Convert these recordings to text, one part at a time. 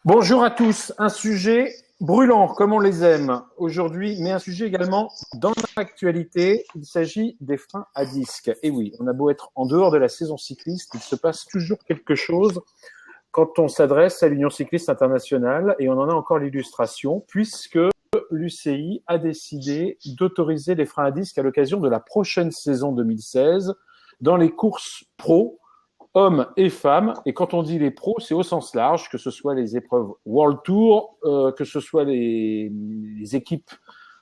Bonjour à tous. Un sujet brûlant, comme on les aime aujourd'hui, mais un sujet également dans l'actualité. Il s'agit des freins à disque. Et oui, on a beau être en dehors de la saison cycliste, il se passe toujours quelque chose quand on s'adresse à l'Union cycliste internationale, et on en a encore l'illustration, puisque l'UCI a décidé d'autoriser les freins à disque à l'occasion de la prochaine saison 2016 dans les courses pro, hommes et femmes. Et quand on dit les pros, c'est au sens large, que ce soit les épreuves World Tour, que ce soit les équipes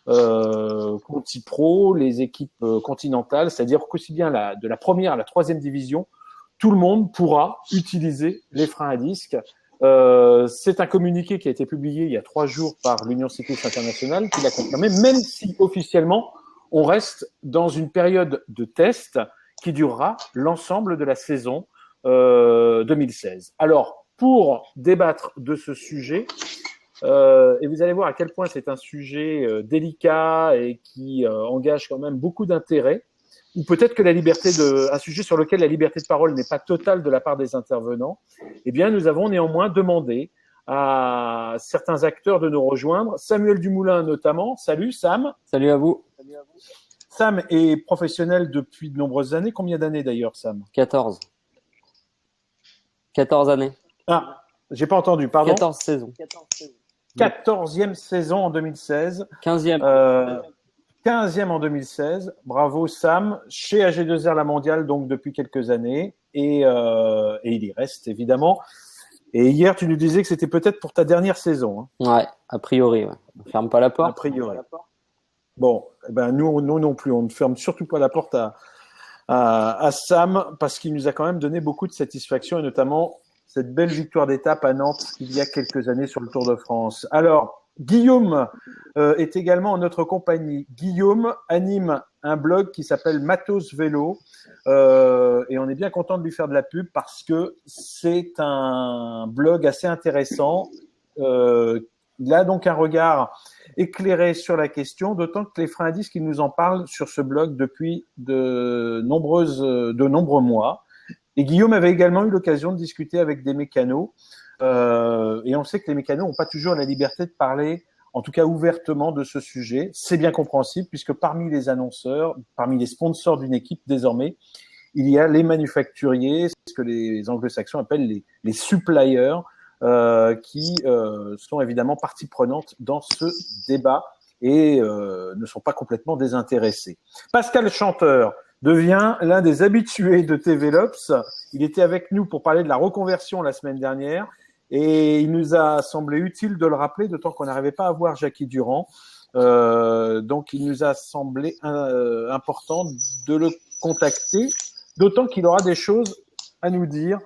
Conti Pro, les équipes continentales, c'est-à-dire qu'aussi bien de la première à la troisième division, tout le monde pourra utiliser les freins à disque. C'est un communiqué qui a été publié il y a 3 jours par l'Union cycliste internationale qui l'a confirmé, même si officiellement on reste dans une période de test qui durera l'ensemble de la saison 2016. Alors, pour débattre de ce sujet, et vous allez voir à quel point c'est un sujet délicat et qui engage quand même beaucoup d'intérêt, ou peut-être que un sujet sur lequel la liberté de parole n'est pas totale de la part des intervenants, eh bien, nous avons néanmoins demandé à certains acteurs de nous rejoindre. Samuel Dumoulin notamment. Salut Sam. Salut à vous. Sam est professionnel depuis de nombreuses années. Combien d'années d'ailleurs, Sam ? 14 années. Ah, j'ai pas entendu, pardon. 14 saisons. 14e saison en 2016. 15e. 15e en 2016. Bravo Sam, chez AG2R La Mondiale donc depuis quelques années et il y reste évidemment. Et hier tu nous disais que c'était peut-être pour ta dernière saison. Hein. Ouais, a priori. Ouais. On ne ferme pas la porte. A priori. Bon, ben nous non plus, on ne ferme surtout pas la porte à Sam parce qu'il nous a quand même donné beaucoup de satisfaction et notamment cette belle victoire d'étape à Nantes il y a quelques années sur le Tour de France. Alors, Guillaume est également en notre compagnie. Guillaume anime un blog qui s'appelle Matos Vélo et on est bien content de lui faire de la pub parce que c'est un blog assez intéressant. Il a donc un regard éclairé sur la question, d'autant que les freins à disque, il nous en parle sur ce blog depuis de nombreux mois. Et Guillaume avait également eu l'occasion de discuter avec des mécanos. Et on sait que les mécanos n'ont pas toujours la liberté de parler, en tout cas ouvertement, de ce sujet. C'est bien compréhensible, puisque parmi les annonceurs, parmi les sponsors d'une équipe désormais, il y a les manufacturiers, ce que les anglo-saxons appellent les suppliers, qui sont évidemment partie prenante dans ce débat et ne sont pas complètement désintéressés. Pascal Chanteur devient l'un des habitués de TV Lops. Il était avec nous pour parler de la reconversion la semaine dernière et il nous a semblé utile de le rappeler, d'autant qu'on n'arrivait pas à voir Jackie Durand. Donc, il nous a semblé important de le contacter, d'autant qu'il aura des choses à nous dire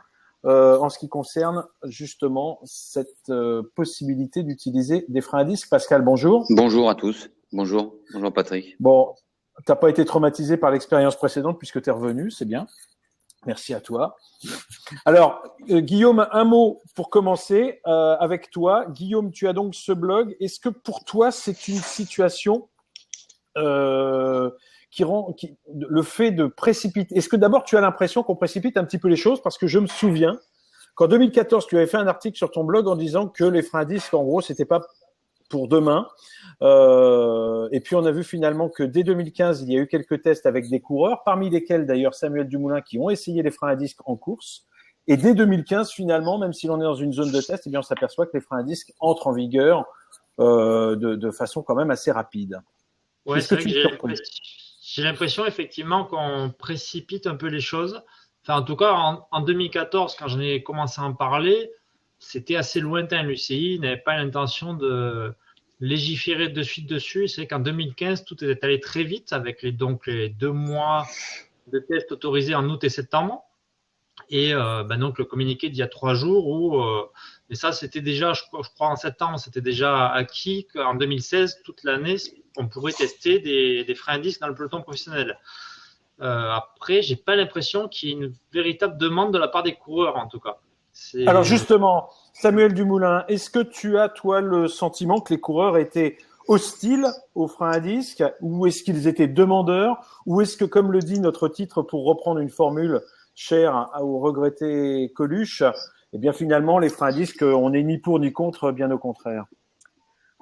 en ce qui concerne justement cette possibilité d'utiliser des freins à disque. Pascal, bonjour. Bonjour à tous. Bonjour Patrick. Bon, t'as pas été traumatisé par l'expérience précédente puisque tu es revenu, c'est bien. Merci à toi. Alors, Guillaume, un mot pour commencer avec toi. Guillaume, tu as donc ce blog. Est-ce que pour toi, c'est une situation le fait de précipiter. Est-ce que d'abord tu as l'impression qu'on précipite un petit peu les choses? Parce que je me souviens qu'en 2014, tu avais fait un article sur ton blog en disant que les freins à disque, en gros, c'était pas pour demain. Et puis on a vu finalement que dès 2015, il y a eu quelques tests avec des coureurs, parmi lesquels d'ailleurs Samuel Dumoulin, qui ont essayé les freins à disque en course. Et dès 2015, finalement, même si l'on est dans une zone de test, eh bien on s'aperçoit que les freins à disque entrent en vigueur de façon quand même assez rapide. Ouais, c'est vrai que j'ai l'impression effectivement qu'on précipite un peu les choses. Enfin, en tout cas, en 2014, quand j'en ai commencé à en parler, c'était assez lointain. L'UCI n'avait pas l'intention de légiférer de suite dessus. C'est vrai qu'en 2015, tout est allé très vite avec les 2 mois de tests autorisés en août et septembre. Et donc le communiqué d'il y a 3 jours mais ça c'était déjà, je crois en septembre, c'était déjà acquis qu'en 2016, toute l'année, on pourrait tester des freins à disque dans le peloton professionnel. Après, j'ai pas l'impression qu'il y ait une véritable demande de la part des coureurs, en tout cas. Alors justement, Samuel Dumoulin, est-ce que tu as, toi, le sentiment que les coureurs étaient hostiles aux freins à disque, ou est-ce qu'ils étaient demandeurs, ou est-ce que, comme le dit notre titre, pour reprendre une formule chère au regretté Coluche, eh bien finalement, les freins à disque, on n'est ni pour ni contre, bien au contraire.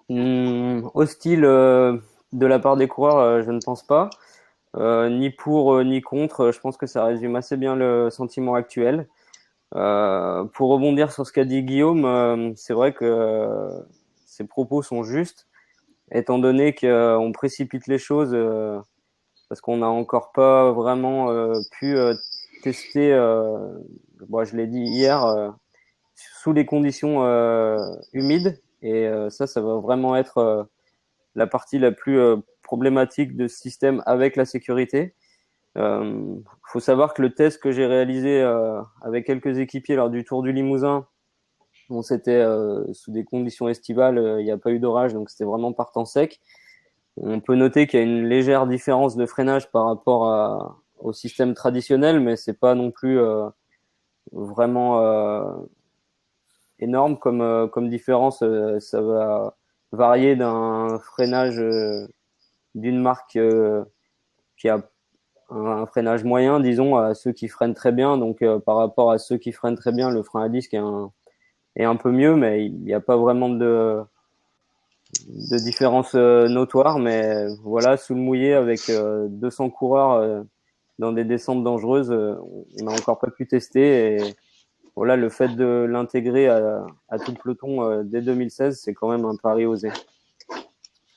Hostile de la part des coureurs, je ne pense pas. Ni pour ni contre. Je pense que ça résume assez bien le sentiment actuel. Pour rebondir sur ce qu'a dit Guillaume, c'est vrai que ses propos sont justes, étant donné qu'on précipite les choses parce qu'on n'a encore pas vraiment pu tester, je l'ai dit hier, sous les conditions humides. Et ça va vraiment être la partie la plus problématique de ce système avec la sécurité. Faut savoir que le test que j'ai réalisé avec quelques équipiers lors du Tour du Limousin, bon, c'était sous des conditions estivales, il n'y a pas eu d'orage, donc c'était vraiment par temps sec. On peut noter qu'il y a une légère différence de freinage par rapport au système traditionnel, mais c'est pas non plus vraiment énorme comme différence. Ça va varier d'un freinage d'une marque qui a un freinage moyen, disons, à ceux qui freinent très bien. Donc, par rapport à ceux qui freinent très bien, le frein à disque est un peu mieux, mais il n'y a pas vraiment de différence notoire. Mais voilà, sous le mouillé, avec 200 coureurs dans des descentes dangereuses, on n'a encore pas pu tester. Et voilà, le fait de l'intégrer à tout le peloton dès 2016, c'est quand même un pari osé.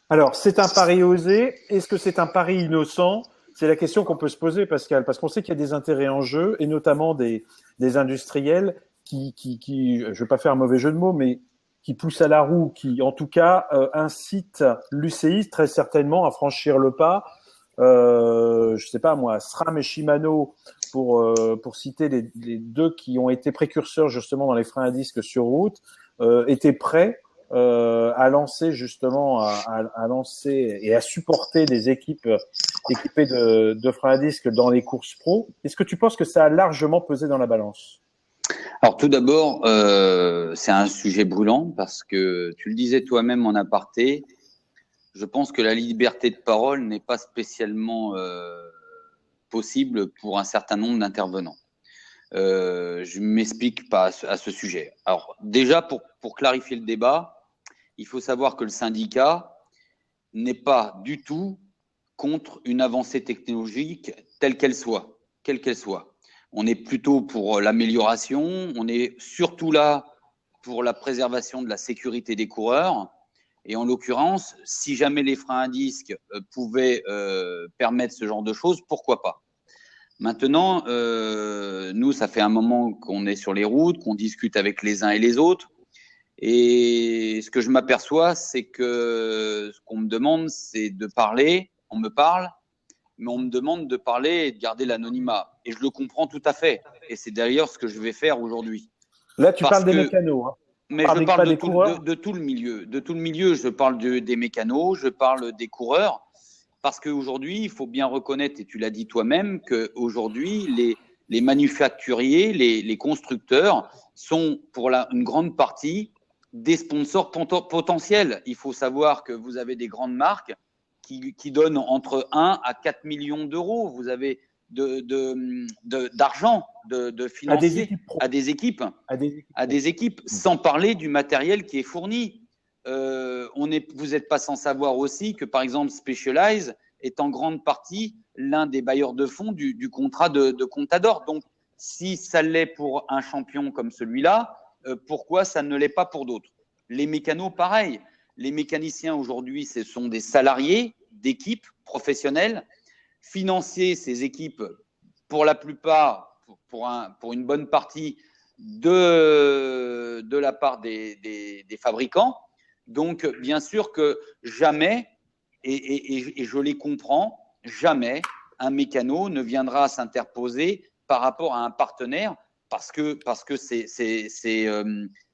Alors, c'est un pari osé. Est-ce que c'est un pari innocent? C'est la question qu'on peut se poser, Pascal, parce qu'on sait qu'il y a des intérêts en jeu, et notamment des industriels qui, je ne veux pas faire un mauvais jeu de mots, mais qui poussent à la roue, qui, en tout cas, incitent l'UCI très certainement à franchir le pas. Je sais pas moi, SRAM et Shimano, pour citer les deux qui ont été précurseurs justement dans les freins à disque sur route, étaient prêts à lancer justement, à lancer et à supporter des équipes équipées de freins à disque dans les courses pro. Est-ce que tu penses que ça a largement pesé dans la balance? Alors tout d'abord, c'est un sujet brûlant parce que tu le disais toi-même en aparté, je pense que la liberté de parole n'est pas spécialement possible pour un certain nombre d'intervenants. Je m'explique pas à ce sujet. Alors déjà, pour clarifier le débat, il faut savoir que le syndicat n'est pas du tout contre une avancée technologique telle qu'elle soit, quelle qu'elle soit. On est plutôt pour l'amélioration, on est surtout là pour la préservation de la sécurité des coureurs. Et en l'occurrence, si jamais les freins à disque pouvaient permettre ce genre de choses, pourquoi pas? Maintenant, nous, ça fait un moment qu'on est sur les routes, qu'on discute avec les uns et les autres. Et ce que je m'aperçois, c'est que ce qu'on me demande, c'est de parler. On me parle, mais on me demande de parler et de garder l'anonymat. Et je le comprends tout à fait. Et c'est d'ailleurs ce que je vais faire aujourd'hui. Là, tu parles des mécanos. Hein. Mais je parle de tout le milieu. De tout le milieu, je parle des mécanos, je parle des coureurs. Parce qu'aujourd'hui, il faut bien reconnaître, et tu l'as dit toi-même, qu'aujourd'hui, les manufacturiers, les constructeurs sont pour une grande partie des sponsors potentiels. Il faut savoir que vous avez des grandes marques qui donnent entre 1 à 4 millions d'euros. Vous avez d'argent, de financier à des équipes, sans parler du matériel qui est fourni. Vous n'êtes pas sans savoir aussi que, par exemple, Specialized est en grande partie l'un des bailleurs de fonds du contrat de Contador. Donc, si ça l'est pour un champion comme celui-là, pourquoi ça ne l'est pas pour d'autres? Les mécanos, pareil. Les mécaniciens, aujourd'hui, ce sont des salariés d'équipes professionnelles. Financer ces équipes, pour la plupart, pour une bonne partie, de la part des fabricants. Donc, bien sûr que jamais, et je les comprends, jamais un mécano ne viendra s'interposer par rapport à un partenaire parce que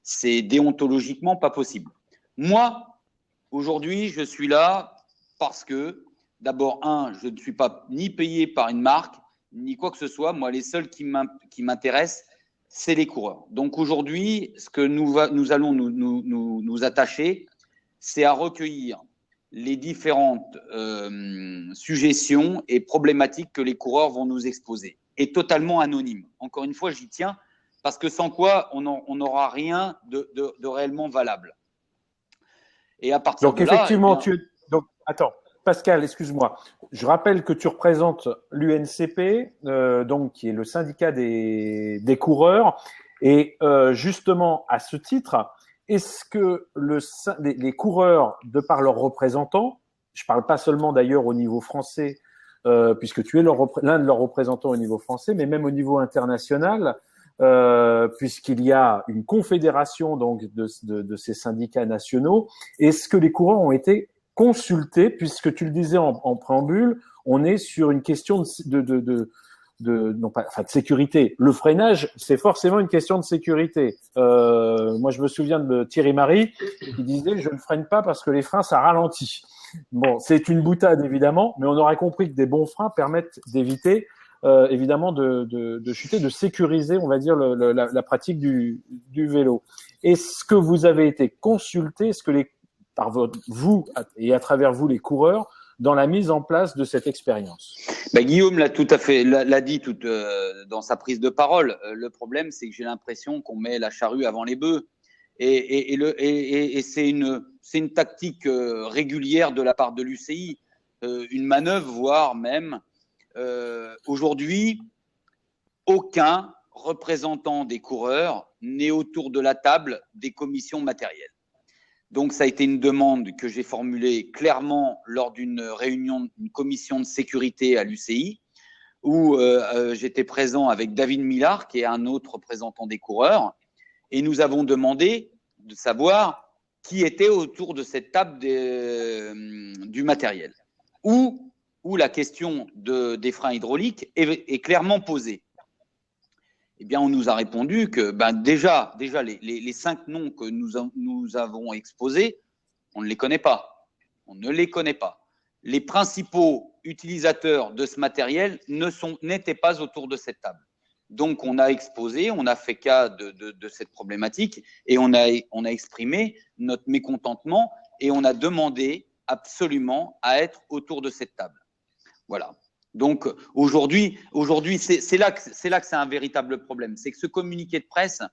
c'est déontologiquement pas possible. Moi, aujourd'hui, je suis là parce que, d'abord, je ne suis pas ni payé par une marque, ni quoi que ce soit. Moi, les seuls qui m'intéressent, c'est les coureurs. Donc aujourd'hui, ce que nous allons nous attacher, c'est à recueillir les différentes suggestions et problématiques que les coureurs vont nous exposer. Et totalement anonyme. Encore une fois, j'y tiens, parce que sans quoi on n'aura rien de réellement valable. Et à partir Donc de là, effectivement, donc attends, Pascal, excuse-moi. Je rappelle que tu représentes l'UNCP, donc qui est le syndicat des coureurs, et justement à ce titre, est-ce que les coureurs, de par leurs représentants, je parle pas seulement d'ailleurs au niveau français, puisque tu es l'un de leurs représentants au niveau français, mais même au niveau international, puisqu'il y a une confédération donc de ces syndicats nationaux. Est-ce que les coureurs ont été consultés, puisque tu le disais en préambule, on est sur une question non pas, enfin de sécurité. Le freinage, c'est forcément une question de sécurité. Moi, je me souviens de Thierry Marie qui disait je ne freine pas parce que les freins ça ralentit. Bon, c'est une boutade évidemment, mais on aurait compris que des bons freins permettent d'éviter évidemment de chuter, de sécuriser, on va dire, la pratique du vélo. Est-ce que vous avez été consulté, est-ce que vous et à travers vous les coureurs, dans la mise en place de cette expérience? Guillaume l'a tout à fait l'a dit dans sa prise de parole. Le problème, c'est que j'ai l'impression qu'on met la charrue avant les bœufs, et c'est une tactique régulière de la part de l'UCI, une manœuvre, voire même. Aujourd'hui, aucun représentant des coureurs n'est autour de la table des commissions matérielles. Donc, ça a été une demande que j'ai formulée clairement lors d'une réunion d'une commission de sécurité à l'UCI, où j'étais présent avec David Millard, qui est un autre représentant des coureurs, et nous avons demandé de savoir qui était autour de cette table du matériel, où la question des freins hydrauliques est clairement posée. Eh bien, on nous a répondu que déjà les 5 noms que nous avons exposés, on ne les connaît pas. On ne les connaît pas. Les principaux utilisateurs de ce matériel n'étaient pas autour de cette table. Donc, on a exposé, on a fait cas de cette problématique, et on a exprimé notre mécontentement, et on a demandé absolument à être autour de cette table. Voilà. Donc aujourd'hui, c'est là que c'est un véritable problème. C'est que ce communiqué de presse,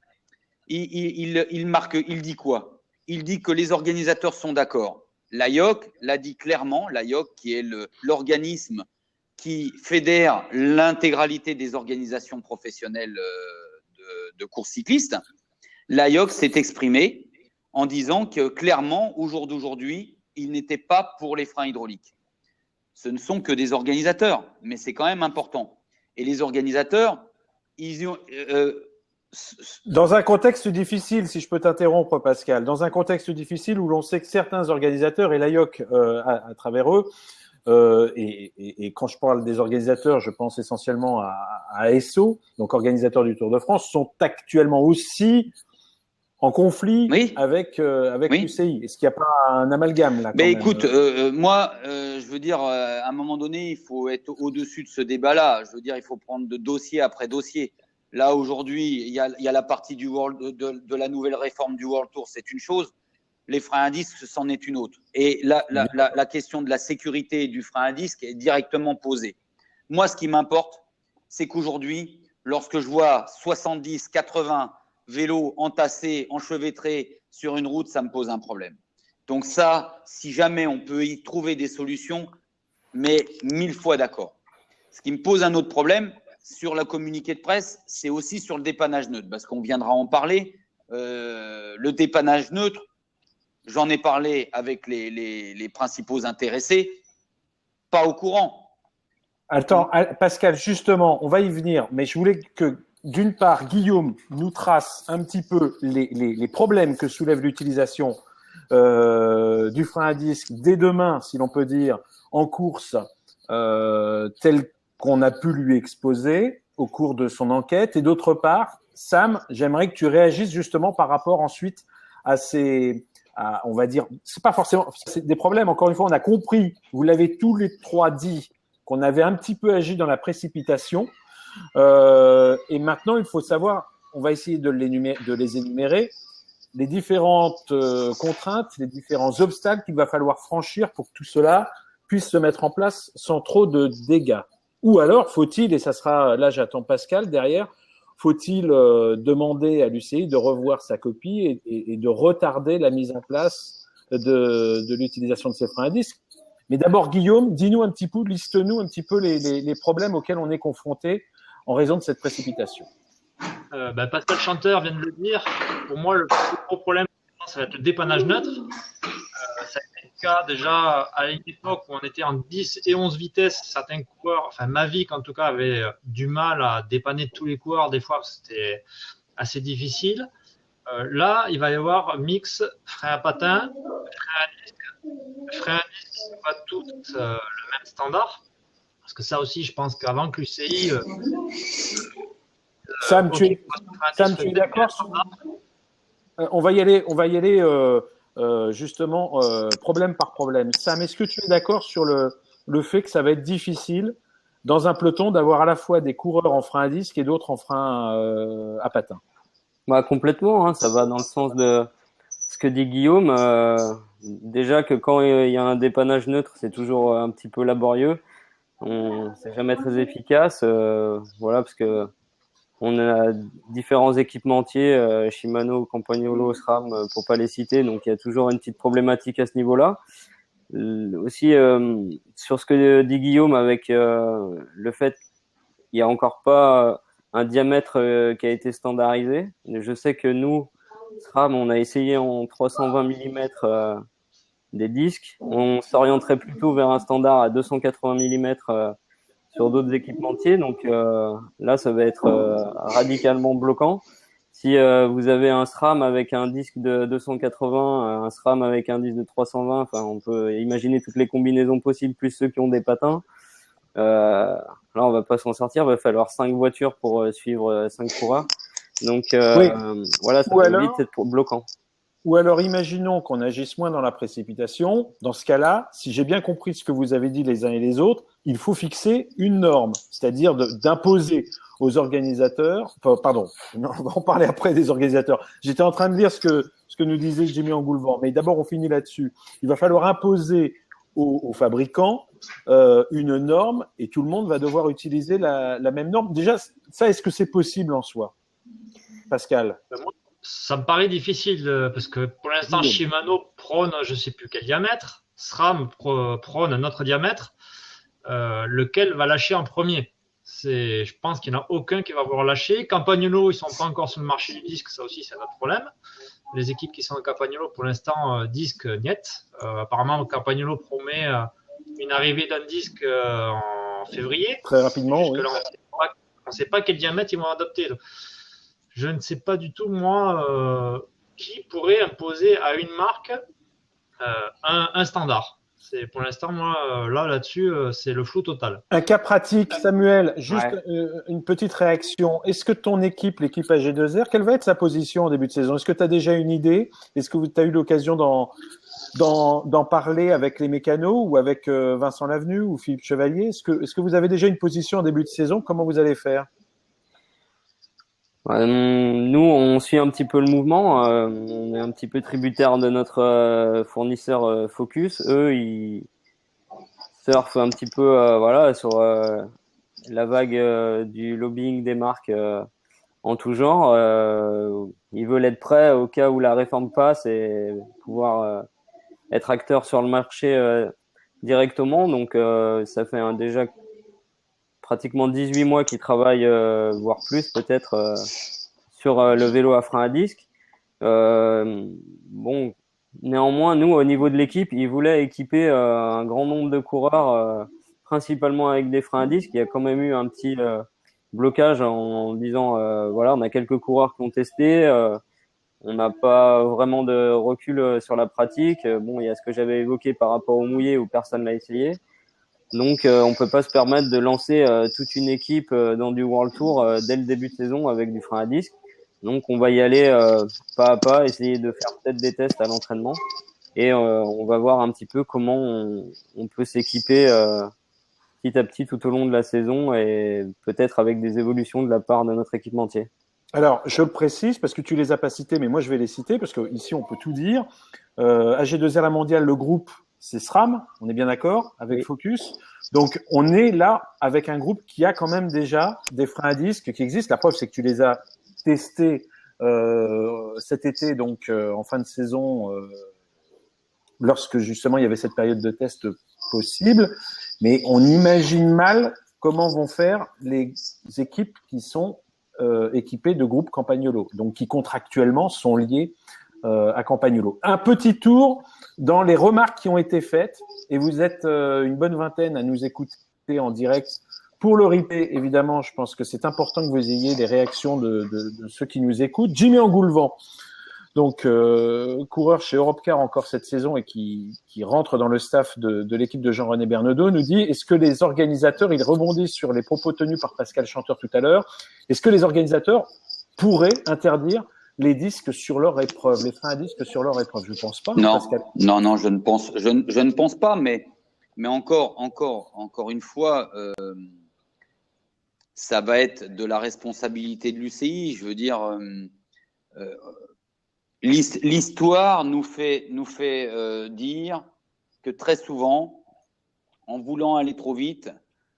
il dit quoi? Il dit que les organisateurs sont d'accord. L'AIOC l'a dit clairement, l'AIOC qui est l'organisme qui fédère l'intégralité des organisations professionnelles de course cycliste. L'AIOC s'est exprimé en disant que clairement, au jour d'aujourd'hui, il n'était pas pour les freins hydrauliques. Ce ne sont que des organisateurs, mais c'est quand même important. Et les organisateurs, ils ont… Dans un contexte difficile, si je peux t'interrompre, Pascal, dans un contexte difficile où l'on sait que certains organisateurs, et l'AIOC à travers eux, et quand je parle des organisateurs, je pense essentiellement à ESSO, donc organisateurs du Tour de France, sont actuellement aussi en conflit avec l'UCI. Est-ce qu'il n'y a pas un amalgame là? Écoute, moi, je veux dire, à un moment donné, il faut être au-dessus de ce débat-là. Je veux dire, il faut prendre de dossier après dossier. Là, aujourd'hui, il y a la partie de la nouvelle réforme du World Tour, c'est une chose. Les freins à disque, c'en est une autre. Et la question de la sécurité du frein à disque est directement posée. Moi, ce qui m'importe, c'est qu'aujourd'hui, lorsque je vois 70, 80 vélos entassés, enchevêtrés sur une route, ça me pose un problème. Donc ça, si jamais on peut y trouver des solutions, mais 1000 fois d'accord. Ce qui me pose un autre problème sur la communiqué de presse, c'est aussi sur le dépannage neutre, parce qu'on viendra en parler. Le dépannage neutre, j'en ai parlé avec les principaux intéressés, pas au courant. Attends, Pascal, justement, on va y venir, mais je voulais que, d'une part, Guillaume nous trace un petit peu les problèmes que soulève l'utilisation du frein à disque dès demain, si l'on peut dire, en course, tel qu'on a pu lui exposer au cours de son enquête. Et d'autre part, Sam, j'aimerais que tu réagisses justement par rapport ensuite à on va dire, c'est pas forcément, c'est des problèmes. Encore une fois, on a compris, vous l'avez tous les trois dit, qu'on avait un petit peu agi dans la précipitation. Et maintenant, il faut savoir, on va essayer de les énumérer, les différentes contraintes, les différents obstacles qu'il va falloir franchir pour que tout cela puisse se mettre en place sans trop de dégâts. Ou alors, faut-il, et ça sera, là j'attends Pascal derrière, faut-il demander à l'UCI de revoir sa copie et de retarder la mise en place de l'utilisation de ces freins à disque? Mais d'abord, Guillaume, dis-nous un petit peu, liste-nous un petit peu les problèmes auxquels on est confronté en raison de cette précipitation. Pascal Chanteur vient de le dire. Pour moi, le plus gros problème, ça va être le dépannage neutre. Ça a été le cas déjà à une époque où on était en 10 et 11 vitesses. Certains coureurs, enfin Mavic en tout cas, avait du mal à dépanner tous les coureurs. Des fois, c'était assez difficile. Là, il va y avoir mix, frein à patin, frein à disque. Frein à disque, c'est pas tout le même standard. Parce que ça aussi, je pense qu'avant que l'UCI. Sam, tu es d'accord on va y aller justement problème par problème. Sam, est-ce que tu es d'accord sur le fait que ça va être difficile dans un peloton d'avoir à la fois des coureurs en frein à disque et d'autres en frein à patin? Complètement, hein, ça va dans le sens de ce que dit Guillaume. Déjà que quand il y a un dépannage neutre, c'est toujours un petit peu laborieux. C'est jamais très efficace. Voilà, parce que on a différents équipementiers, Shimano, Campagnolo, SRAM, pour pas les citer. Donc il y a toujours une petite problématique à ce niveau-là. Aussi sur ce que dit Guillaume avec le fait qu'il n'y a encore pas un diamètre qui a été standardisé. Je sais que nous, SRAM, on a essayé en 320 mm des disques. On s'orienterait plutôt vers un standard à 280 mm sur d'autres équipementiers. Donc là, ça va être radicalement bloquant. Si vous avez un SRAM avec un disque de 280, un SRAM avec un disque de 320, enfin, on peut imaginer toutes les combinaisons possibles, plus ceux qui ont des patins. Là, on va pas s'en sortir. Il va falloir 5 voitures pour suivre 5 coureurs. Donc oui. voilà, ça peut vite être bloquant. Ou alors, imaginons qu'on agisse moins dans la précipitation. Dans ce cas-là, si j'ai bien compris ce que vous avez dit les uns et les autres, il faut fixer une norme, c'est-à-dire d'imposer aux organisateurs, on va en parler après des organisateurs. J'étais en train de lire ce que nous disait Jimmy Engoulevent, mais d'abord, on finit là-dessus. Il va falloir imposer aux fabricants une norme et tout le monde va devoir utiliser la même norme. Déjà, ça, est-ce que c'est possible en soi, Pascal? Ça me paraît difficile parce que pour l'instant, Shimano prône je ne sais plus quel diamètre, SRAM prône un autre diamètre, lequel va lâcher en premier. Je pense qu'il n'y en a aucun qui va vouloir lâcher. Campagnolo, ils ne sont pas encore sur le marché du disque, ça aussi c'est un autre problème. Les équipes qui sont en Campagnolo, pour l'instant, disque niet. Apparemment, Campagnolo promet une arrivée d'un disque en février. Très rapidement, oui. On ne sait pas quel diamètre ils vont adopter. Donc, je ne sais pas du tout, moi, qui pourrait imposer à une marque un standard. Pour l'instant, moi, là-dessus, c'est le flou total. Un cas pratique, Samuel, juste une petite réaction. Est-ce que ton équipe, l'équipe AG2R, quelle va être sa position en début de saison? Est-ce que tu as déjà une idée? Est-ce que tu as eu l'occasion d'en parler avec les mécanos ou avec Vincent Lavenu ou Philippe Chevalier? Est-ce que vous avez déjà une position en début de saison? Comment vous allez faire? Nous, on suit un petit peu le mouvement. On est un petit peu tributaire de notre fournisseur Focus. Eux, ils surfent un petit peu sur la vague du lobbying des marques en tout genre. Ils veulent être prêts au cas où la réforme passe et pouvoir être acteurs sur le marché directement. Donc, ça fait déjà pratiquement 18 mois qu'ils travaillent, voire plus peut-être, sur le vélo à frein à disque. Néanmoins, nous, au niveau de l'équipe, ils voulaient équiper un grand nombre de coureurs, principalement avec des freins à disque. Il y a quand même eu un petit blocage en disant, on a quelques coureurs qui ont testé, on n'a pas vraiment de recul sur la pratique. Il y a ce que j'avais évoqué par rapport au mouillé où personne l'a essayé. Donc, on peut pas se permettre de lancer toute une équipe dans du World Tour dès le début de saison avec du frein à disque. Donc, on va y aller pas à pas, essayer de faire peut-être des tests à l'entraînement et on va voir un petit peu comment on peut s'équiper petit à petit tout au long de la saison et peut-être avec des évolutions de la part de notre équipementier. Alors, je le précise parce que tu les as pas cités, mais moi je vais les citer parce que ici on peut tout dire. AG2R La Mondiale, le groupe, c'est SRAM, on est bien d'accord, avec Oui. Focus. Donc, on est là avec un groupe qui a quand même déjà des freins à disque qui existent. La preuve, c'est que tu les as testés cet été, donc en fin de saison, lorsque justement il y avait cette période de test possible. Mais on imagine mal comment vont faire les équipes qui sont équipées de groupes Campagnolo, donc qui contractuellement sont liés à Campagnolo. Un petit tour dans les remarques qui ont été faites, et vous êtes une bonne vingtaine à nous écouter en direct. Pour le replay, évidemment, je pense que c'est important que vous ayez les réactions de ceux qui nous écoutent. Jimmy Engoulevent, donc coureur chez Europcar encore cette saison et qui rentre dans le staff de l'équipe de Jean-René Bernaudot, nous dit: est-ce que les organisateurs, il rebondit sur les propos tenus par Pascal Chanteur tout à l'heure, est-ce que les organisateurs pourraient interdire les disques sur leur épreuve, les freins à disques sur leur épreuve? Je ne pense pas, Non, Pascal. non, je ne pense pas, mais encore une fois, ça va être de la responsabilité de l'UCI. Je veux dire, l'histoire nous fait dire que très souvent, en voulant aller trop vite,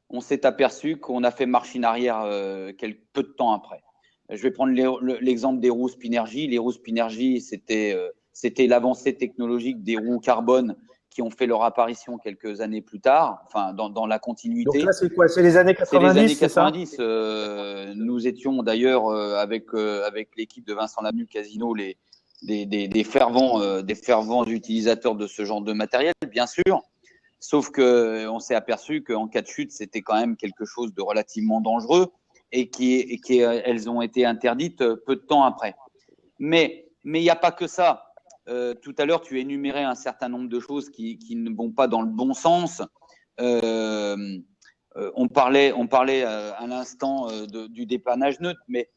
on s'est aperçu qu'on a fait marche arrière peu de temps après. Je vais prendre l'exemple des roues Spinergie. Les roues Spinergie, c'était l'avancée technologique des roues carbone qui ont fait leur apparition quelques années plus tard, enfin dans la continuité. Donc là, c'est quoi? C'est les années 90, c'est les années c'est ça? 90. Nous étions d'ailleurs avec l'équipe de Vincent Lamue Casino des fervents utilisateurs de ce genre de matériel, bien sûr. Sauf qu'on s'est aperçu qu'en cas de chute, c'était quand même quelque chose de relativement dangereux et qu'elles ont été interdites peu de temps après. Mais il n'y a pas que ça. Tout à l'heure, tu énumérais un certain nombre de choses qui ne vont pas dans le bon sens. On parlait à l'instant du dépannage neutre, mais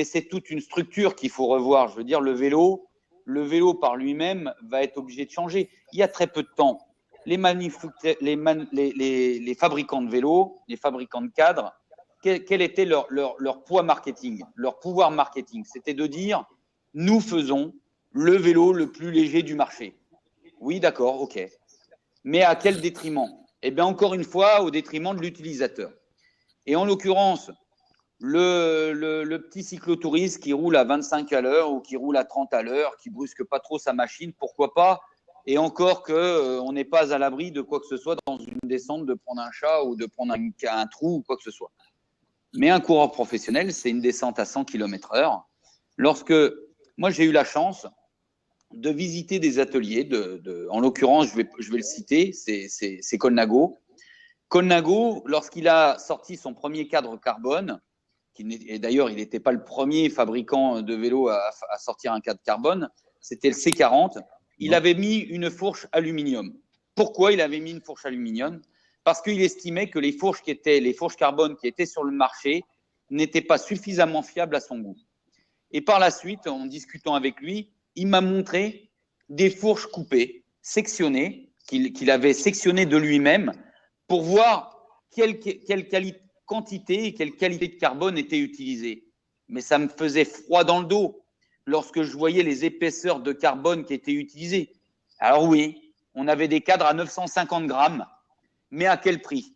c'est toute une structure qu'il faut revoir. Je veux dire, le vélo par lui-même va être obligé de changer. Il y a très peu de temps, les fabricants de vélos, les fabricants de cadres, quel était leur poids marketing, leur pouvoir marketing? C'était de dire, nous faisons le vélo le plus léger du marché. Oui, d'accord, ok. Mais à quel détriment? Eh bien, encore une fois, au détriment de l'utilisateur. Et en l'occurrence, le petit cyclotouriste qui roule à 25 à l'heure ou qui roule à 30 à l'heure, qui brusque pas trop sa machine, pourquoi pas? Et encore qu'on n'est pas à l'abri de quoi que ce soit dans une descente, de prendre un chat ou de prendre un trou ou quoi que ce soit. Mais un coureur professionnel, c'est une descente à 100 km/h. Moi, j'ai eu la chance de visiter des ateliers, en l'occurrence, je vais le citer, c'est Colnago. Colnago, lorsqu'il a sorti son premier cadre carbone, et d'ailleurs, il n'était pas le premier fabricant de vélo à sortir un cadre carbone, c'était le C40, il avait mis une fourche aluminium. Pourquoi il avait mis une fourche aluminium? Parce qu'il estimait que les fourches carbone qui étaient sur le marché n'étaient pas suffisamment fiables à son goût. Et par la suite, en discutant avec lui, il m'a montré des fourches coupées, sectionnées, qu'il avait sectionnées de lui-même pour voir quelle quantité et quelle qualité de carbone était utilisée. Mais ça me faisait froid dans le dos lorsque je voyais les épaisseurs de carbone qui étaient utilisées. Alors oui, on avait des cadres à 950 grammes, mais à quel prix?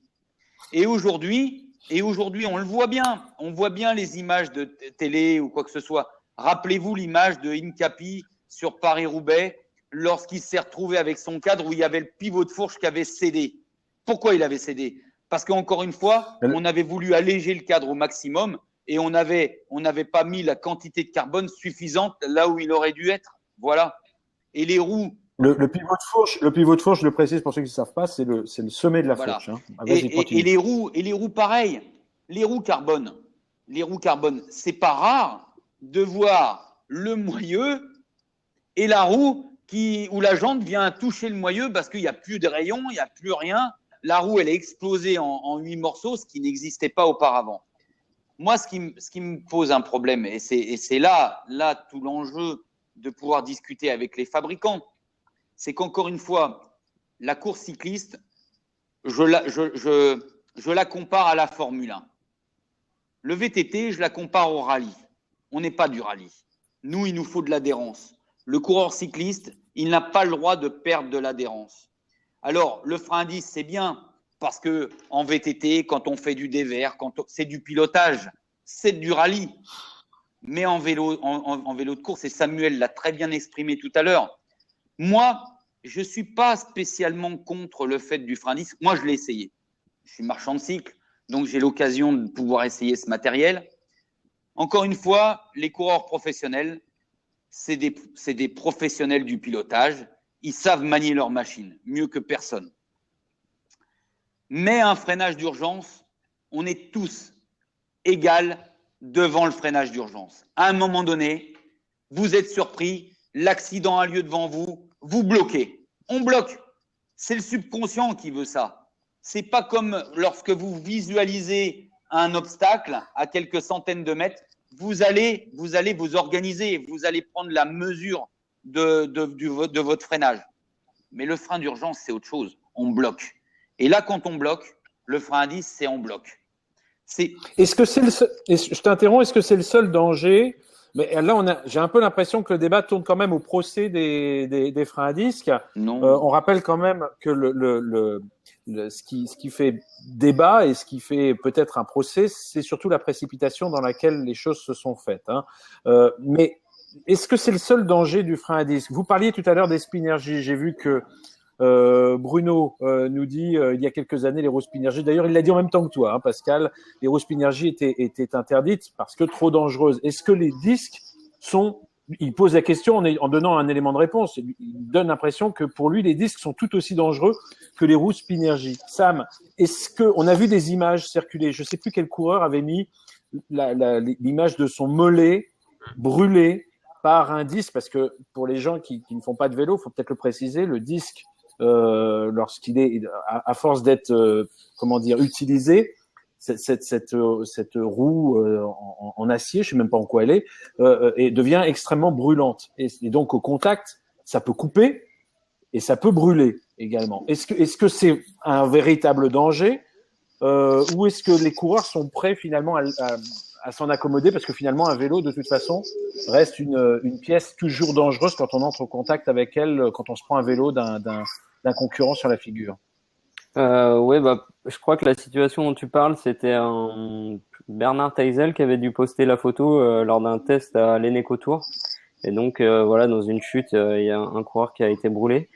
Et aujourd'hui, on le voit bien. On voit bien les images de télé ou quoi que ce soit. Rappelez-vous l'image de Incapi sur Paris-Roubaix lorsqu'il s'est retrouvé avec son cadre où il y avait le pivot de fourche qui avait cédé. Pourquoi il avait cédé? Parce qu'encore une fois, on avait voulu alléger le cadre au maximum et on n'avait pas mis la quantité de carbone suffisante là où il aurait dû être. Voilà. Et les roues. Le pivot de fourche, je le précise pour ceux qui ne savent pas, c'est le sommet de la fourche. Hein. Et les roues, pareil. Les roues carbone, c'est pas rare de voir le moyeu et la roue où la jante vient toucher le moyeu parce qu'il n'y a plus de rayons, il n'y a plus rien. La roue, elle est explosée en 8 morceaux, ce qui n'existait pas auparavant. Moi, ce qui me pose un problème, et c'est là tout l'enjeu de pouvoir discuter avec les fabricants, c'est qu'encore une fois, la course cycliste, je la compare à la Formule 1. Le VTT, je la compare au rallye. On n'est pas du rallye. Nous, il nous faut de l'adhérence. Le coureur cycliste, il n'a pas le droit de perdre de l'adhérence. Alors, le frein à disque, c'est bien parce que en VTT, quand on fait du dévers, c'est du pilotage, c'est du rallye. Mais en vélo de course, et Samuel l'a très bien exprimé tout à l'heure, moi, je ne suis pas spécialement contre le fait du frein à disque. Moi, je l'ai essayé. Je suis marchand de cycle, donc j'ai l'occasion de pouvoir essayer ce matériel. Encore une fois, les coureurs professionnels, c'est des professionnels du pilotage. Ils savent manier leur machine mieux que personne. Mais un freinage d'urgence, on est tous égaux devant le freinage d'urgence. À un moment donné, vous êtes surpris, l'accident a lieu devant vous, vous bloquez. On bloque. C'est le subconscient qui veut ça. C'est pas comme lorsque vous visualisez un obstacle à quelques centaines de mètres, vous allez vous organiser, vous allez prendre la mesure de votre freinage. Mais le frein d'urgence, c'est autre chose. On bloque. Et là, quand on bloque, le frein à disque, c'est on bloque. Est-ce que c'est je t'interromps, est-ce que c'est le seul danger? Mais là, j'ai un peu l'impression que le débat tourne quand même au procès des freins à disque. Non. On rappelle quand même que ce qui fait débat et ce qui fait peut-être un procès, c'est surtout la précipitation dans laquelle les choses se sont faites. Mais est-ce que c'est le seul danger du frein à disque? Vous parliez tout à l'heure des Spinergie. J'ai vu que Bruno nous dit il y a quelques années les roues Spinergie. D'ailleurs, il l'a dit en même temps que toi, Pascal. Les roues Spinergie étaient interdites parce que trop dangereuses. Est-ce que les disques sont... Il pose la question en donnant un élément de réponse. Il donne l'impression que pour lui, les disques sont tout aussi dangereux que les roues Spinergie. Sam, est-ce que on a vu des images circuler? Je ne sais plus quel coureur avait mis l'image de son mollet brûlé par un disque, parce que pour les gens qui ne font pas de vélo, il faut peut-être le préciser, le disque, lorsqu'il est à force d'être utilisé, cette roue en acier, je sais même pas en quoi elle est, et devient extrêmement brûlante. Et donc au contact, ça peut couper et ça peut brûler également. Est-ce que c'est un véritable danger, ou est-ce que les coureurs sont prêts finalement à s'en accommoder, parce que finalement un vélo de toute façon reste une pièce toujours dangereuse quand on entre en contact avec elle, quand on se prend un vélo d'un concurrent sur la figure. Ouais, je crois que la situation dont tu parles, c'était un Bernard Teisel qui avait dû poster la photo lors d'un test à l'Eneco Tour. Et donc, voilà, dans une chute, il y a un coureur qui a été brûlé.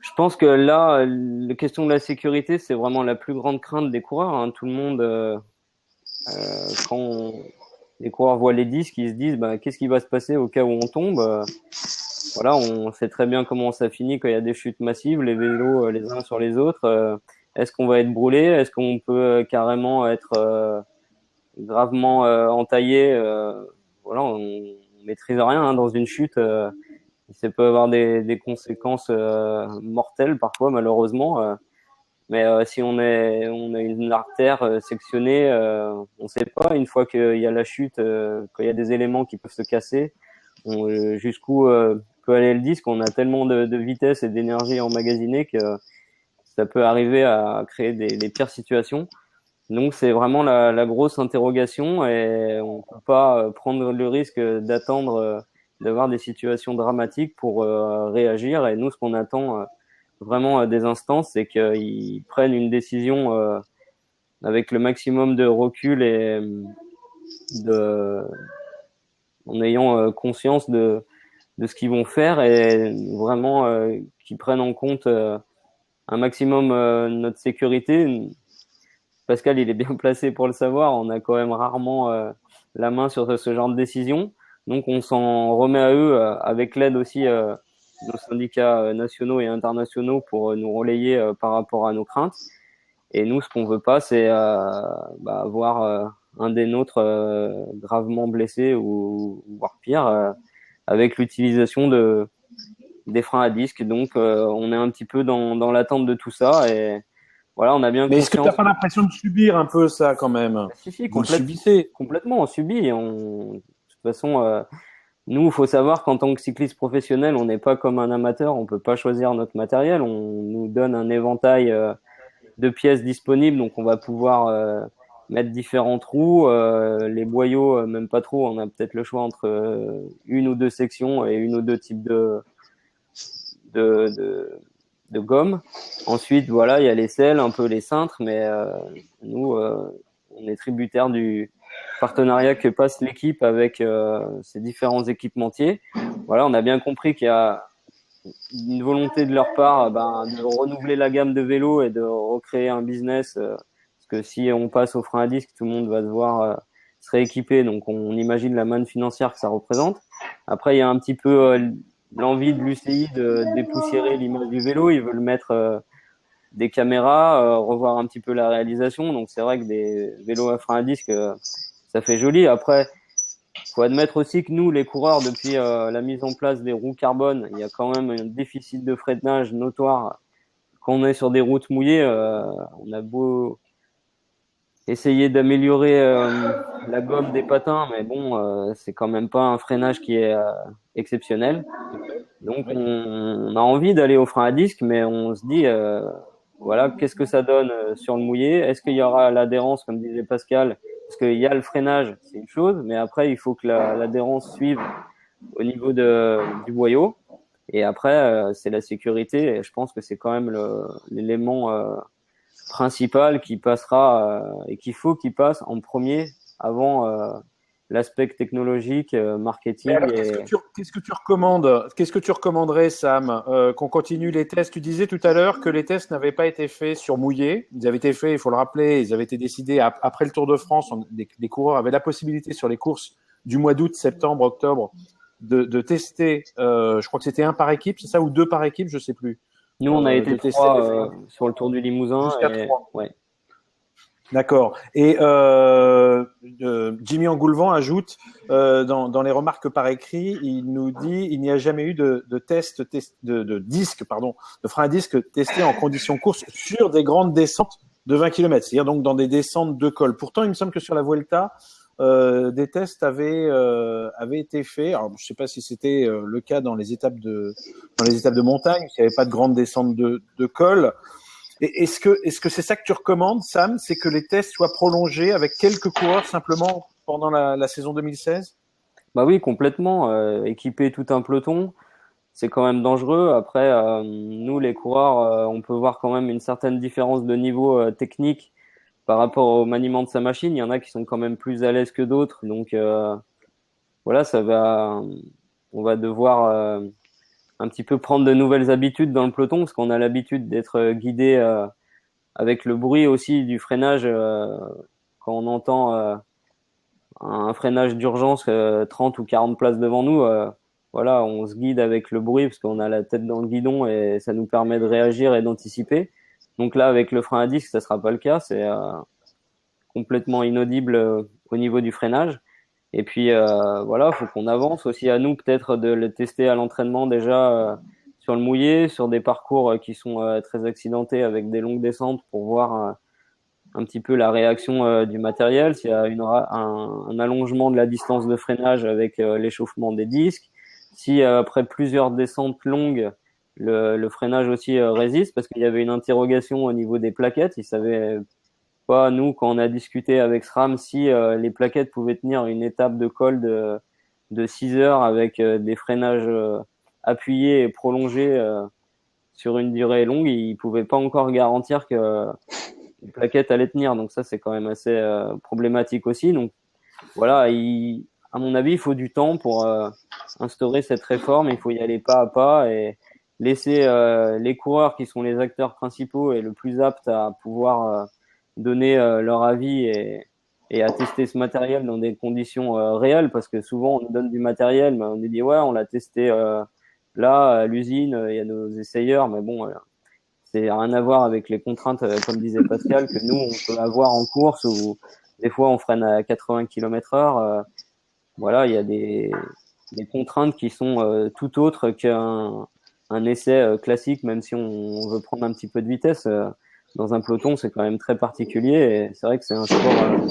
Je pense que là, la question de la sécurité, c'est vraiment la plus grande crainte des coureurs. Tout le monde, quand les coureurs voient les disques, ils se disent, qu'est-ce qui va se passer au cas où on tombe? Voilà, on sait très bien comment ça finit quand il y a des chutes massives, les vélos les uns sur les autres. Est-ce qu'on va être brûlé? Est-ce qu'on peut carrément être gravement entaillé? Voilà, on maîtrise rien dans une chute. Ça peut avoir des conséquences mortelles parfois, malheureusement. Mais si on a une artère sectionnée, on ne sait pas, une fois qu'il y a la chute, quand il y a des éléments qui peuvent se casser, jusqu'où peut aller le disque. On a tellement de vitesse et d'énergie emmagasinée que ça peut arriver à créer les pires situations. Donc c'est vraiment la grosse interrogation, et on peut pas prendre le risque d'attendre d'avoir des situations dramatiques pour réagir. Et nous, ce qu'on attend vraiment des instances, c'est qu'ils prennent une décision avec le maximum de recul et en ayant conscience de ce qu'ils vont faire, et vraiment qu'ils prennent en compte un maximum notre sécurité. Pascal, il est bien placé pour le savoir. On a quand même rarement la main sur ce genre de décision. Donc, on s'en remet à eux avec l'aide aussi de nos syndicats nationaux et internationaux pour nous relayer par rapport à nos craintes. Et nous, ce qu'on veut pas, c'est avoir un des nôtres gravement blessé ou voire pire, avec l'utilisation des freins à disque. Donc, on est un petit peu dans l'attente de tout ça, et voilà, on a bien conscience. Mais est-ce que tu n'as pas l'impression de subir un peu ça quand même? Vous le subissez. Complètement, on subit. De toute façon, nous, il faut savoir qu'en tant que cycliste professionnel, on n'est pas comme un amateur. On peut pas choisir notre matériel. On nous donne un éventail de pièces disponibles, donc on va pouvoir mettre différentes roues. Les boyaux, même pas trop. On a peut-être le choix entre une ou deux sections et une ou deux types de de gomme. Ensuite, voilà, il y a les selles, un peu les cintres, mais nous, on est tributaire du partenariat que passe l'équipe avec ces différents équipementiers. Voilà, on a bien compris qu'il y a une volonté de leur part de renouveler la gamme de vélos et de recréer un business. Parce que si on passe au frein à disque, tout le monde va devoir se rééquiper. Donc, on imagine la manne financière que ça représente. Après, il y a un petit peu l'envie de l'UCI de dépoussiérer l'image du vélo. Ils veulent mettre des caméras, revoir un petit peu la réalisation. Donc, c'est vrai que des vélos à frein à disque, ça fait joli. Après, faut admettre aussi que nous, les coureurs, depuis la mise en place des roues carbone, il y a quand même un déficit de freinage notoire. Quand on est sur des routes mouillées, on a beau essayer d'améliorer la gomme des patins, mais bon, c'est quand même pas un freinage qui est exceptionnel. Donc, on a envie d'aller au frein à disque, mais on se dit, voilà, qu'est-ce que ça donne sur le mouillé? Est-ce qu'il y aura l'adhérence, comme disait Pascal? Parce qu'il y a le freinage, c'est une chose, mais après, il faut que l'adhérence suive au niveau du boyau. Et après, c'est la sécurité. Et je pense que c'est quand même l'élément principal qui passera et qu'il faut qu'il passe en premier avant l'aspect technologique, marketing. Alors, qu'est-ce que tu recommandes? Qu'est-ce que tu recommanderais, Sam, qu'on continue les tests? Tu disais tout à l'heure que les tests n'avaient pas été faits sur mouillé. Ils avaient été faits, il faut le rappeler, ils avaient été décidés après le Tour de France. Les coureurs avaient la possibilité sur les courses du mois d'août, septembre, octobre de tester. Je crois que c'était un par équipe, c'est ça, ou deux par équipe, je sais plus. Nous, on a été trois sur le Tour du Limousin. Jusqu'à 3. Ouais. D'accord. Et Jimmy Engoulevent ajoute dans les remarques par écrit, il nous dit il n'y a jamais eu de test de disque, pardon, de frein à disque testé en conditions course sur des grandes descentes de 20 km, c'est-à-dire donc dans des descentes de col. Pourtant, il me semble que sur la Vuelta, des tests avaient été faits. Alors, je ne sais pas si c'était le cas dans les étapes de montagne, s'il n'y avait pas de grandes descentes de col. Et est-ce que c'est ça que tu recommandes, Sam? C'est que les tests soient prolongés avec quelques coureurs simplement pendant la saison 2016? Bah oui, complètement. Équiper tout un peloton, c'est quand même dangereux. Après, nous, les coureurs, on peut voir quand même une certaine différence de niveau technique par rapport au maniement de sa machine. Il y en a qui sont quand même plus à l'aise que d'autres. Donc, voilà, on va devoir un petit peu prendre de nouvelles habitudes dans le peloton, parce qu'on a l'habitude d'être guidé avec le bruit aussi du freinage. Quand on entend un freinage d'urgence 30 ou 40 places devant nous, voilà, on se guide avec le bruit parce qu'on a la tête dans le guidon et ça nous permet de réagir et d'anticiper. Donc là, avec le frein à disque, ça sera pas le cas. C'est complètement inaudible au niveau du freinage. Et puis voilà, faut qu'on avance aussi à nous peut-être de le tester à l'entraînement déjà sur le mouillé, sur des parcours qui sont très accidentés avec des longues descentes pour voir un petit peu la réaction du matériel, s'il y a un allongement de la distance de freinage avec l'échauffement des disques, si après plusieurs descentes longues le freinage aussi résiste, parce qu'il y avait une interrogation au niveau des plaquettes, ils savaient pas, nous, quand on a discuté avec SRAM, si les plaquettes pouvaient tenir une étape de col de 6 heures avec des freinages appuyés et prolongés sur une durée longue, ils pouvaient pas encore garantir que les plaquettes allaient tenir. Donc ça, c'est quand même assez problématique aussi. Donc voilà, à mon avis, il faut du temps pour instaurer cette réforme. Il faut y aller pas à pas et laisser les coureurs qui sont les acteurs principaux et le plus aptes à pouvoir donner leur avis et à tester ce matériel dans des conditions réelles, parce que souvent on nous donne du matériel, mais on nous dit ouais, on l'a testé là à l'usine, il y a nos essayeurs, mais bon, c'est rien à voir avec les contraintes, comme disait Pascal, que nous on peut avoir en course où des fois on freine à 80 km/h. Voilà, il y a des contraintes qui sont tout autres qu'un essai classique, même si on veut prendre un petit peu de vitesse. Dans un peloton, c'est quand même très particulier et c'est vrai que c'est un sport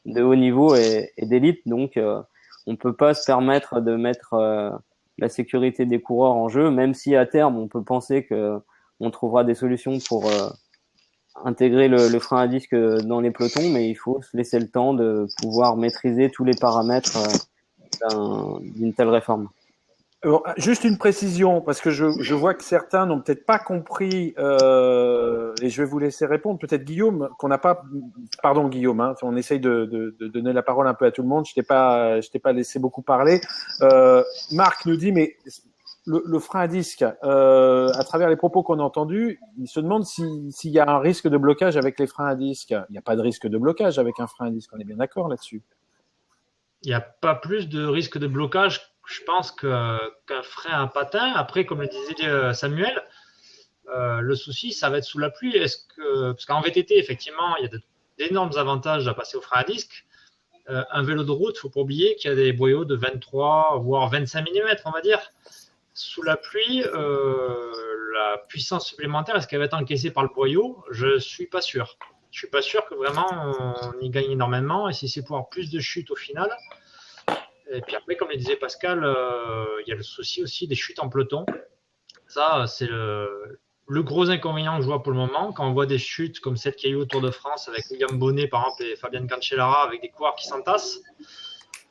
de haut niveau et d'élite, donc on peut pas se permettre de mettre la sécurité des coureurs en jeu, même si à terme on peut penser que on trouvera des solutions pour intégrer le frein à disque dans les pelotons, mais il faut se laisser le temps de pouvoir maîtriser tous les paramètres d'une telle réforme. Alors, juste une précision, parce que je vois que certains n'ont peut-être pas compris, et je vais vous laisser répondre. Peut-être Guillaume, qu'on n'a pas. Pardon Guillaume, hein, on essaye de donner la parole un peu à tout le monde. Je t'ai pas laissé beaucoup parler. Marc nous dit, mais le frein à disque, à travers les propos qu'on a entendus, il se demande s'il y a un risque de blocage avec les freins à disque. Il n'y a pas de risque de blocage avec un frein à disque. On est bien d'accord là-dessus. Il n'y a pas plus de risque de blocage, je pense, qu'un frein à patin. Après, comme le disait Samuel, le souci, ça va être sous la pluie. Parce qu'en VTT, effectivement, il y a d'énormes avantages à passer au frein à disque. Un vélo de route, il ne faut pas oublier qu'il y a des boyaux de 23 voire 25 mm, on va dire. Sous la pluie, la puissance supplémentaire, est-ce qu'elle va être encaissée par le boyau? Je ne suis pas sûr. Je ne suis pas sûr que vraiment on y gagne énormément. Et si c'est pour avoir plus de chutes au final. Et puis après, comme le disait Pascal, il y a le souci aussi des chutes en peloton. Ça, c'est le gros inconvénient que je vois pour le moment. Quand on voit des chutes comme celle qu'il y a eu au Tour de France avec William Bonnet, par exemple, et Fabian Cancellara avec des coureurs qui s'entassent.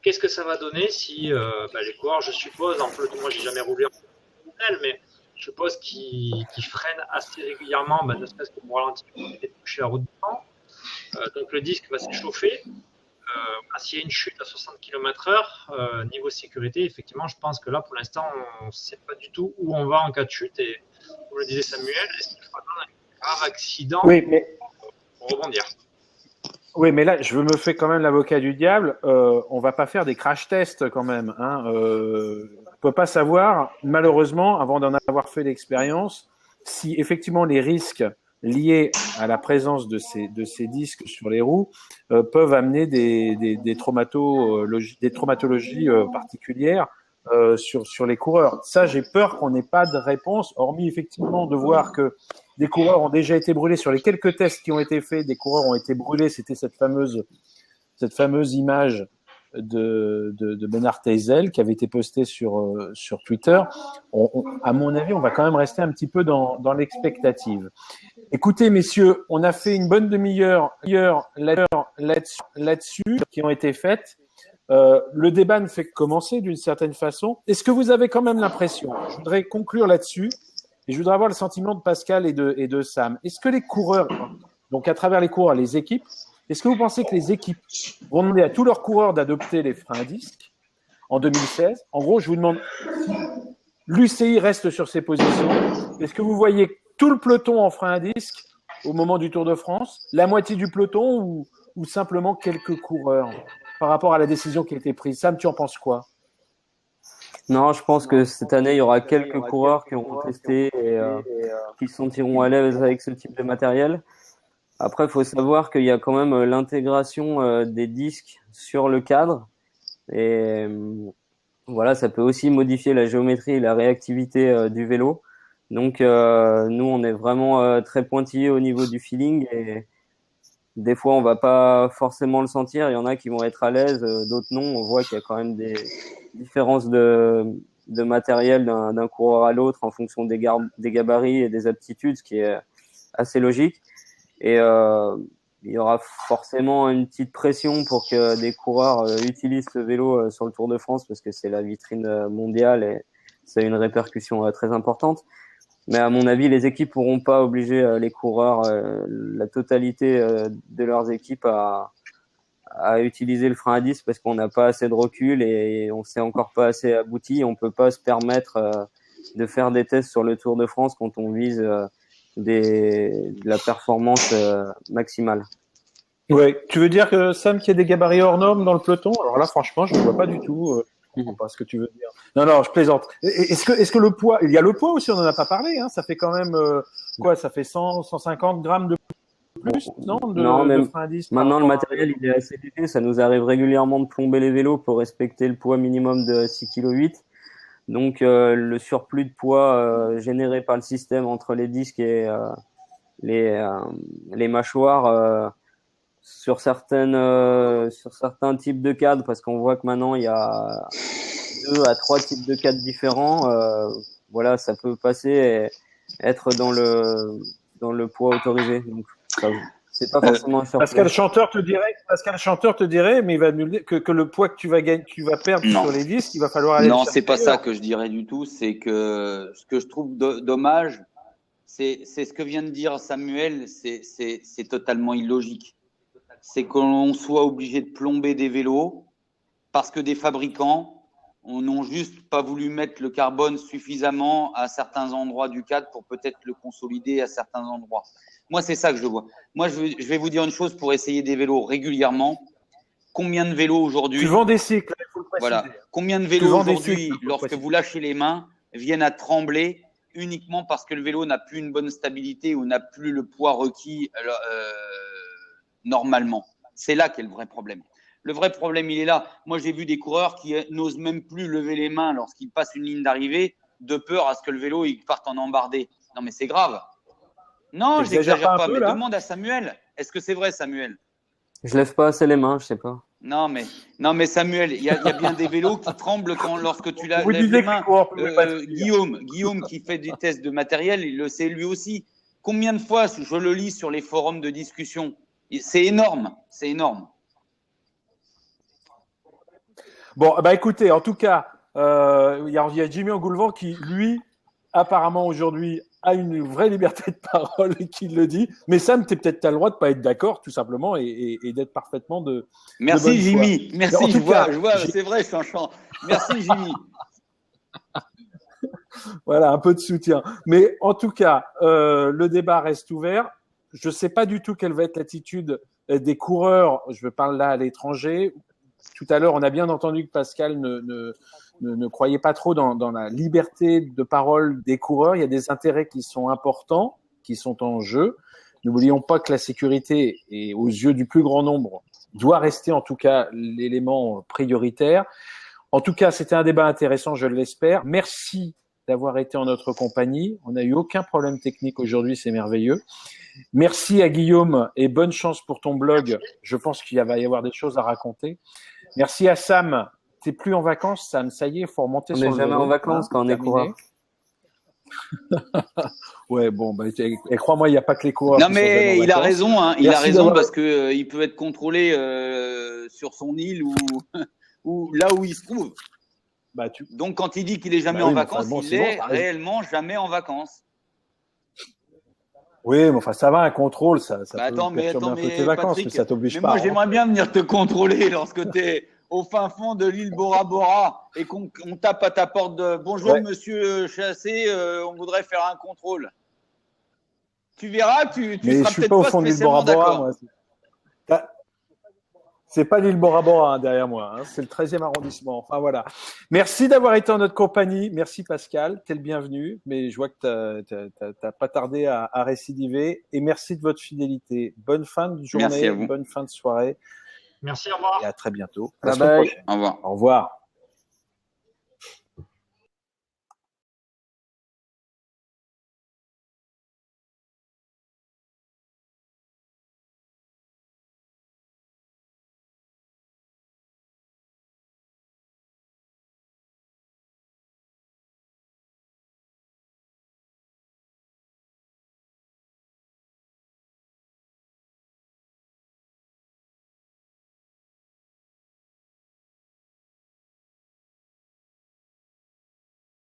Qu'est-ce que ça va donner si les coureurs, je suppose, en peloton, moi j'ai jamais roulé en peloton, mais je suppose qu'ils freinent assez régulièrement, ne serait-ce que pour ralentir et toucher la route devant. Donc le disque va s'échauffer. S'il y a une chute à 60 km/h, niveau sécurité, effectivement, je pense que là, pour l'instant, on ne sait pas du tout où on va en cas de chute. Et comme le disait Samuel, est-ce qu'il faudra un grave accident pour rebondir? Oui, mais là, je me fais quand même l'avocat du diable. On va pas faire des crash tests quand même. Hein. On peut pas savoir, malheureusement, avant d'en avoir fait l'expérience, si effectivement les risques liés à la présence de ces disques sur les roues peuvent amener des traumatologies particulières sur les coureurs. Ça, j'ai peur qu'on n'ait pas de réponse, hormis effectivement de voir que des coureurs ont déjà été brûlés. Sur les quelques tests qui ont été faits, des coureurs ont été brûlés. C'était cette fameuse image de Bernard Teisel qui avait été postée sur Twitter. À mon avis, on va quand même rester un petit peu dans l'expectative. Écoutez, messieurs, on a fait une bonne demi-heure là-dessus qui ont été faites. Le débat ne fait que commencer d'une certaine façon. Est-ce que vous avez quand même l'impression, je voudrais conclure là-dessus, et je voudrais avoir le sentiment de Pascal et de Sam, est-ce que les coureurs, donc à travers les coureurs, les équipes, est-ce que vous pensez que les équipes vont demander à tous leurs coureurs d'adopter les freins à disque en 2016? En gros, je vous demande si l'UCI reste sur ses positions. Est-ce que vous voyez tout le peloton en frein à disque au moment du Tour de France, la moitié du peloton ou simplement quelques coureurs par rapport à la décision qui a été prise? Sam, tu en penses quoi? Non, je pense que cette année, il y aura quelques coureurs qui auront testé et qui se sentiront à l'aise avec ce type de matériel. Après, il faut savoir qu'il y a quand même l'intégration des disques sur le cadre. Et voilà, ça peut aussi modifier la géométrie et la réactivité du vélo. Donc, nous, on est vraiment très pointillés au niveau du feeling. Et des fois, on va pas forcément le sentir. Il y en a qui vont être à l'aise, d'autres non. On voit qu'il y a quand même des différences de matériel d'un coureur à l'autre en fonction des gabarits et des aptitudes, ce qui est assez logique. Et il y aura forcément une petite pression pour que des coureurs utilisent ce vélo sur le Tour de France parce que c'est la vitrine mondiale et ça a une répercussion très importante. Mais à mon avis, les équipes pourront pas obliger les coureurs, la totalité de leurs équipes à utiliser le frein à disque parce qu'on n'a pas assez de recul et on s'est encore pas assez abouti. On peut pas se permettre de faire des tests sur le Tour de France quand on vise de la performance maximale. Ouais, tu veux dire que Sam, qu'il y a des gabarits hors normes dans le peloton? Alors là, franchement, je ne vois pas du tout. Je comprends pas ce que tu veux dire. Non, je plaisante. Est-ce que le poids, il y a le poids aussi, on en a pas parlé, hein, ça fait quand même, ça fait 150 grammes de plus, non, de frein à disque. Maintenant, le matériel, il est assez léger, ça nous arrive régulièrement de plomber les vélos pour respecter le poids minimum de 6,8 kg. Donc, le surplus de poids généré par le système entre les disques et les mâchoires, sur certains types de cadres, parce qu'on voit que maintenant il y a 2 à 3 types de cadres différents, voilà, ça peut passer et être dans le poids autorisé. Donc c'est pas forcément un Pascal Chanteur te dirait, mais il va nous dire que le poids que tu vas perdre Non. sur les disques, il va falloir aller. Non, le c'est pas chercher ça ailleurs. que je dirais du tout. C'est que ce que je trouve dommage, c'est ce que vient de dire Samuel. C'est totalement illogique. C'est qu'on soit obligé de plomber des vélos parce que des fabricants n'ont juste pas voulu mettre le carbone suffisamment à certains endroits du cadre pour peut-être le consolider à certains endroits. Moi, c'est ça que je vois. Moi, je vais vous dire une chose pour essayer des vélos régulièrement. Combien de vélos aujourd'hui, Tu vends des cycles, il faut le préciser. voilà, combien de vélos vends des aujourd'hui, cycles, lorsque vous lâchez les mains, viennent à trembler uniquement parce que le vélo n'a plus une bonne stabilité ou n'a plus le poids requis normalement. C'est là qu'est le vrai problème. Le vrai problème, il est là. Moi, j'ai vu des coureurs qui n'osent même plus lever les mains lorsqu'ils passent une ligne d'arrivée de peur à ce que le vélo il parte en embardé. Non, mais c'est grave. Non, je n'exagère pas, mais demande à Samuel. Est-ce que c'est vrai, Samuel? Je lève pas assez les mains, je sais pas. Non, mais Samuel, il y a bien des vélos qui tremblent lorsque tu lèves les mains. Guillaume qui fait des tests de matériel, il le sait lui aussi. Combien de fois je le lis sur les forums de discussion? C'est énorme, c'est énorme. Bon, bah écoutez, en tout cas, il y a Jimmy Engoulevent qui, lui, apparemment aujourd'hui, a une vraie liberté de parole et qui le dit. Mais Sam, tu as le droit de pas être d'accord, tout simplement, et d'être parfaitement de. Merci de Jimmy, foi. merci. Je vois, c'est vrai, Chanchan. Merci Jimmy. Voilà, un peu de soutien. Mais en tout cas, le débat reste ouvert. Je ne sais pas du tout quelle va être l'attitude des coureurs. Je parle là à l'étranger. Tout à l'heure, on a bien entendu que Pascal ne croyait pas trop dans la liberté de parole des coureurs. Il y a des intérêts qui sont importants, qui sont en jeu. N'oublions pas que la sécurité, et aux yeux du plus grand nombre, doit rester en tout cas l'élément prioritaire. En tout cas, c'était un débat intéressant, je l'espère. Merci d'avoir été en notre compagnie. On n'a eu aucun problème technique aujourd'hui, c'est merveilleux. Merci à Guillaume et bonne chance pour ton blog. Je pense qu'il va y avoir des choses à raconter. Merci à Sam. T'es plus en vacances, Sam. Ça y est, il faut remonter sur le vélo. On n'est jamais en vacances quand on est coureur. Ouais, bon, bah, et crois-moi, il n'y a pas que les coureurs. Non, mais il a raison, hein. Il a raison parce que il peut être contrôlé sur son île ou là où il se trouve. Bah, Donc, quand il dit qu'il est jamais en vacances, il est réellement jamais en vacances. Oui, mais enfin, ça va, un contrôle, ça peut perturber un peu tes vacances, Patrick, mais ça t'oblige pas. Moi, j'aimerais bien venir te contrôler lorsque tu es au fin fond de l'île Bora Bora et qu'on tape à ta porte de « Bonjour, monsieur Chassé, on voudrait faire un contrôle ». Tu verras, tu seras peut-être pas spécialement d'accord. C'est pas l'île Bora Bora derrière moi, hein, c'est le 13e arrondissement. Enfin voilà. Merci d'avoir été en notre compagnie. Merci Pascal, t'es le bienvenu. Mais je vois que t'as pas tardé à récidiver. Et merci de votre fidélité. Bonne fin de journée, bonne fin de soirée. Merci, au revoir. Et à très bientôt. Bye bye. Au revoir. Au revoir.